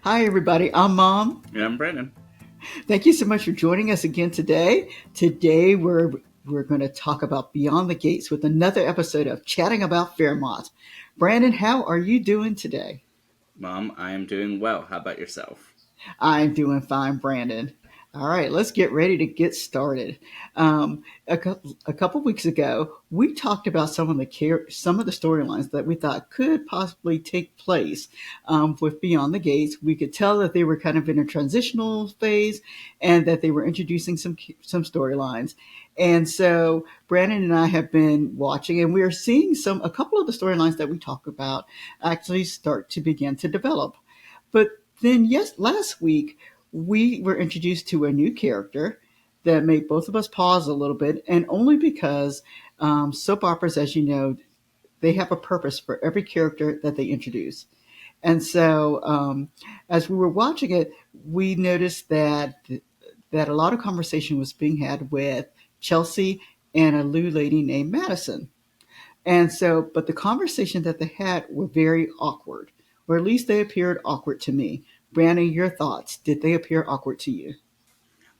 Hi, everybody. I'm Mom. Yeah, I'm Brandon. Thank you so much for joining us again today. Today, we're going to talk about Beyond the Gates with another episode of Chatting About Fairmont. Brandon, how are you doing today? Mom, I am doing well. How about yourself? I'm doing fine, Brandon. All right, let's get ready to get started. A couple weeks ago, we talked about some of the storylines that we thought could possibly take place with Beyond the Gates. We could tell that they were kind of in a transitional phase, and that they were introducing some storylines. And so Brandon and I have been watching, and we are seeing a couple of the storylines that we talk about actually start to begin to develop. But then, yes, last week we were introduced to a new character that made both of us pause a little bit, and only because soap operas, as you know, they have a purpose for every character that they introduce. And so, as we were watching it, we noticed that a lot of conversation was being had with Chelsea and a Lou lady named Madison. And so, but the conversation that they had were very awkward, or at least they appeared awkward to me. Brandon, your thoughts? Did they appear awkward to you?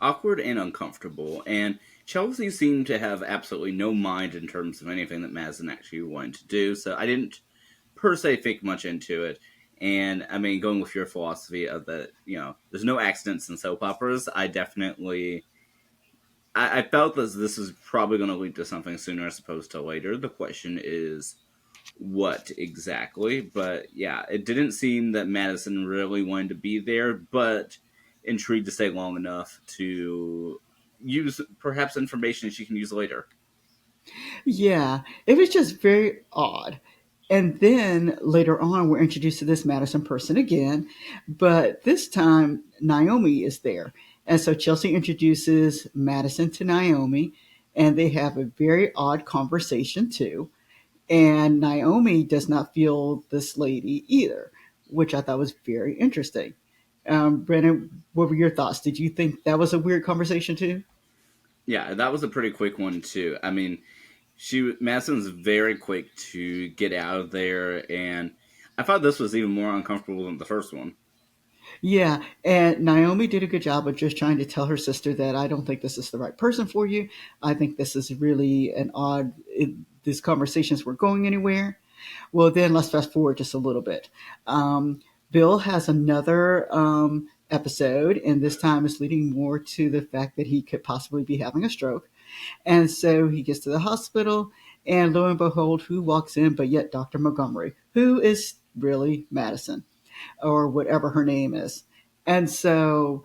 Awkward and uncomfortable, and Chelsea seemed to have absolutely no mind in terms of anything that Madison actually wanted to do, so I didn't per se think much into it. And I mean, going with your philosophy of that, there's no accidents in soap operas, I felt that this is probably going to lead to something sooner as opposed to later. The question is what exactly. But yeah, it didn't seem that Madison really wanted to be there, but intrigued to stay long enough to use perhaps information she can use later. Yeah, it was just very odd. And then later on, we're introduced to this Madison person again, but this time Naomi is there. And so Chelsea introduces Madison to Naomi, and they have a very odd conversation too. And Naomi does not feel this lady either, which I thought was very interesting. Brennan, what were your thoughts? Did you think that was a weird conversation too? Yeah, that was a pretty quick one too. I mean, she Madison's very quick to get out of there, and I thought this was even more uncomfortable than the first one. Yeah, and Naomi did a good job of just trying to tell her sister that I don't think this is the right person for you. I think this is really an odd. These conversations weren't going anywhere. Well, then let's fast forward just a little bit. Bill has another episode, and this time is leading more to the fact that he could possibly be having a stroke. And so he gets to the hospital, and lo and behold, who walks in but yet Dr. Montgomery, who is really Madison, or whatever her name is. And so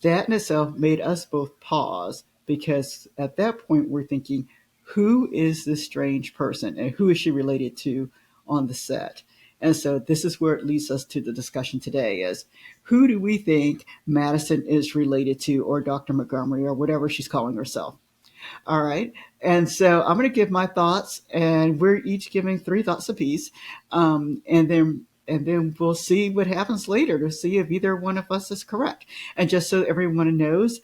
that in itself made us both pause, because at that point we're thinking, who is this strange person and who is she related to on the set? And so this is where it leads us to the discussion today is, who do we think Madison is related to, or Dr. Montgomery, or whatever she's calling herself? All right. And so I'm going to give my thoughts, and we're each giving three thoughts apiece. And then we'll see what happens later to see if either one of us is correct. And just so everyone knows,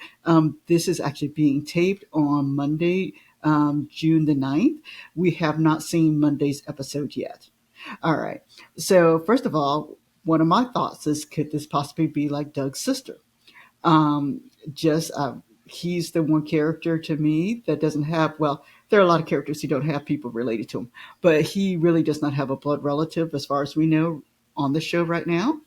this is actually being taped on Monday, June the 9th. We have not seen Monday's episode yet. All right. So, first of all, one of my thoughts is, could this possibly be like Doug's sister? Just He's the one character to me that doesn't have, well, there are a lot of characters who don't have people related to him, but he really does not have a blood relative as far as we know on the show right now.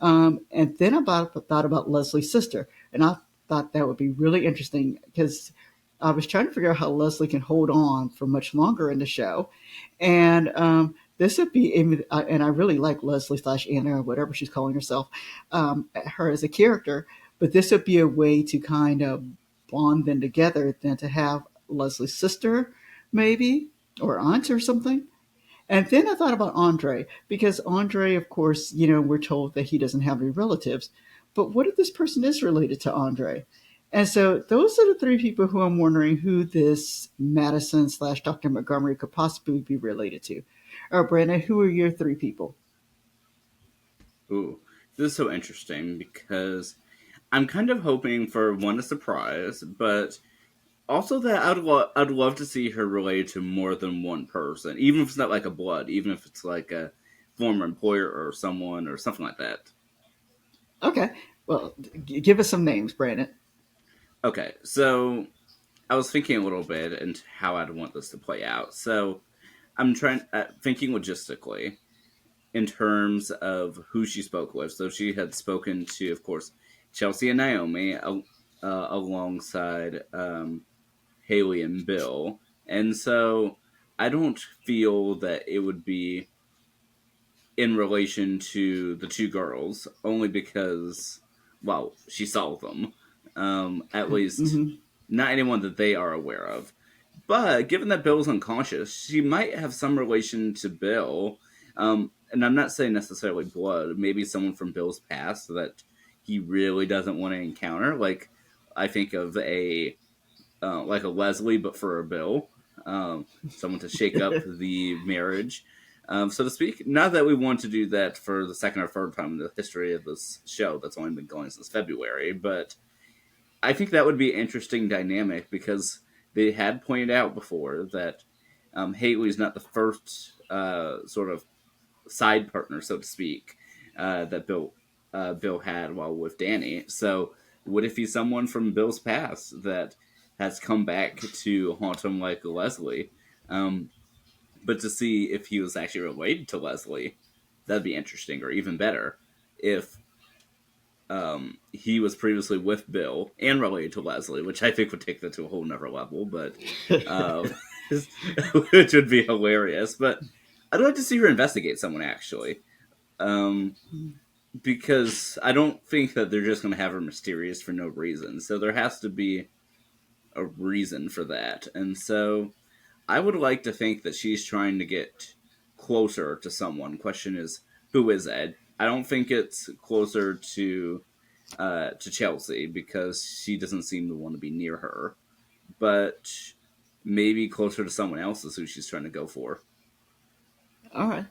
And then thought about Leslie's sister, and I thought that would be really interesting, because I was trying to figure out how Leslie can hold on for much longer in the show. And this would be, and I really like Leslie slash Anna, or whatever she's calling herself, her as a character. But this would be a way to kind of bond them together than to have Leslie's sister, maybe, or aunt or something. And then I thought about Andre, because Andre, of course, we're told that he doesn't have any relatives. But what if this person is related to Andre? And so those are the three people who I'm wondering who this Madison slash Dr. Montgomery could possibly be related to. Brandon, who are your three people? Ooh, this is so interesting because I'm kind of hoping for one a surprise, but also that I'd love to see her related to more than one person, even if it's not like a blood, even if it's like a former employer or someone or something like that. Okay. Well, give us some names, Brandon. Okay, so I was thinking a little bit and how I'd want this to play out. So I'm trying thinking logistically in terms of who she spoke with. So she had spoken to, of course, Chelsea and Naomi alongside Haley and Bill, and so I don't feel that it would be in relation to the two girls, only because, well, she saw them. At least Hmm. not anyone that they are aware of. But given that Bill's unconscious, she might have some relation to Bill. And I'm not saying necessarily blood, maybe someone from Bill's past that he really doesn't want to encounter. Like, I think of a like a Leslie, but for a Bill, someone to shake up the marriage, so to speak. Not that we want to do that for the second or third time in the history of this show that's only been going since February, but I think that would be an interesting dynamic because they had pointed out before that Haley's not the first sort of side partner, so to speak, that Bill had while with Danny. So, what if he's someone from Bill's past that has come back to haunt him like Leslie? Um, but to see if he was actually related to Leslie, that'd be interesting, or even better, if he was previously with Bill and related to Leslie, which I think would take that to a whole nother level, but uh, which would be hilarious. But I'd like to see her investigate someone actually. Um, because I don't think that they're just going to have her mysterious for no reason. So there has to be a reason for that. And so I would like to think that she's trying to get closer to someone. Question is, who is it? I don't think it's closer to Chelsea because she doesn't seem to want to be near her. But maybe closer to someone else is who she's trying to go for. All right.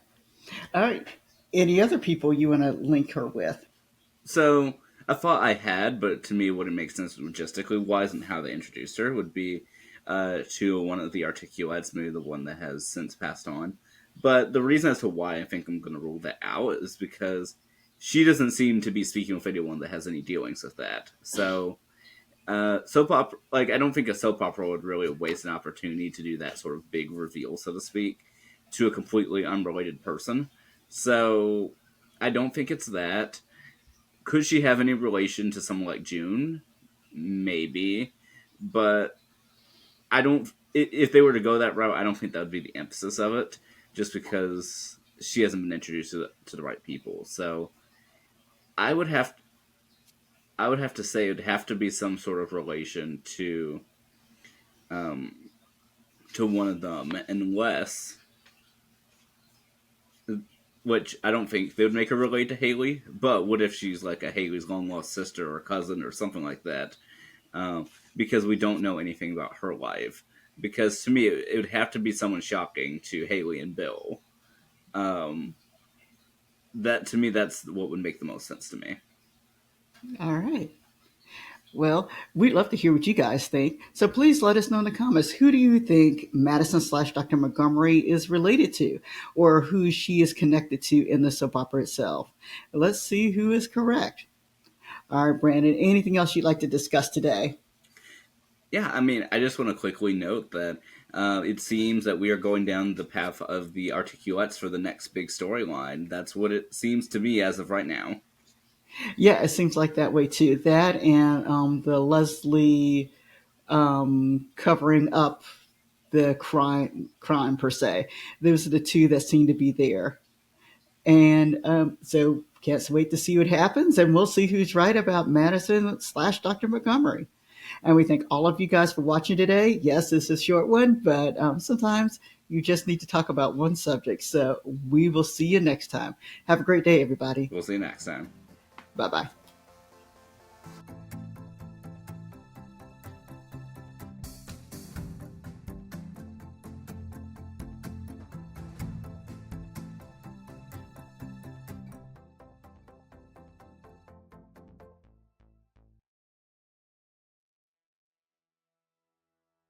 All right. Any other people you want to link her with? So I thought I had, but to me, it wouldn't make sense logistically wise and how they introduced her would be to one of the articulates, maybe the one that has since passed on. But the reason as to why I think I'm going to rule that out is because she doesn't seem to be speaking with anyone that has any dealings with that. So soap opera, like I don't think a soap opera would really waste an opportunity to do that sort of big reveal, so to speak, to a completely unrelated person. So I don't think it's that. Could she have any relation to someone like June? Maybe, but I don't. If they were to go that route, I don't think that would be the emphasis of it, just because she hasn't been introduced to the right people. So I would have I would have to say it'd have to be some sort of relation um to one of them, unless, which I don't think they would make her relate to Haley. But what if she's like a Haley's long lost sister or cousin or something like that? Because we don't know anything about her life. Because to me, it would have to be someone shocking to Haley and Bill. Um, that to me, that's what would make the most sense to me. All right. Well, we'd love to hear what you guys think. So please let us know in the comments. Who do you think Madison slash Dr. Montgomery is related to, or who she is connected to in the soap opera itself? Let's see who is correct. All right, Brandon, anything else you'd like to discuss today? Yeah, I mean, I just want to quickly note that it seems that we are going down the path of the articulates for the next big storyline. That's what it seems to me as of right now. Yeah, it seems like that way too. That and the Leslie covering up the crime per se. Those are the two that seem to be there. And so can't wait to see what happens, and we'll see who's right about Madison slash Dr. Montgomery. And we thank all of you guys for watching today. Yes, this is a short one, but sometimes you just need to talk about one subject. So we will see you next time. Have a great day, everybody. We'll see you next time. Bye bye.